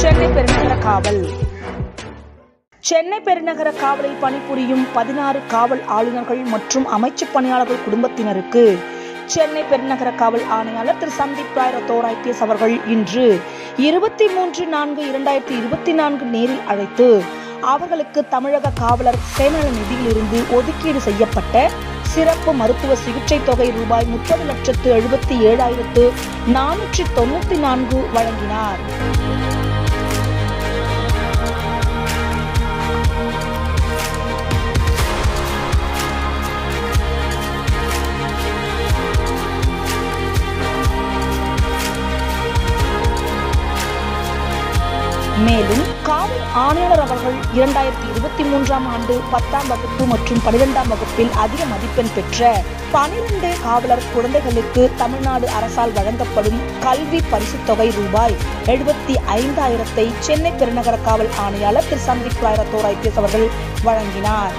சென்னை பெருநகர காவல். சென்னை பெருநகர காவலில் பணிபுரியும் 16 காவல் ஆளுநர்கள் மற்றும் அமைச்சு பணியாளர்கள் குடும்பத்தினருக்கு சென்னை பெருநகர காவல் ஆணையாளர் திரு சந்தீப் ராய் ரத்தோர் IPS அவர்கள் இன்று 23/4/2024 நேரில் அழைத்து அவர்களுக்கு தமிழக காவலர் சேமநல நிதியிலிருந்து ஒதுக்கீடு செய்யப்பட்ட சிறப்பு மருத்துவ சிகிச்சை தொகை ரூபாய் 30,77,494 வழங்கினார். மேலும் காவல் ஆணையாளர் அவர்கள் 2023ஆம் ஆண்டு 10ஆம் வகுப்பு மற்றும் 12ஆம் வகுப்பில் அதிக மதிப்பெண் பெற்ற 12 காவலர் குழந்தைகளுக்கு தமிழ்நாடு அரசால் வழங்கப்படும் கல்வி பரிசுத் தொகை ரூபாய் 75,000 சென்னை பெருநகர காவல் ஆணையாளர் திரு சந்தீப் ராய் ரத்தோர் IPS அவர்கள் வழங்கினார்.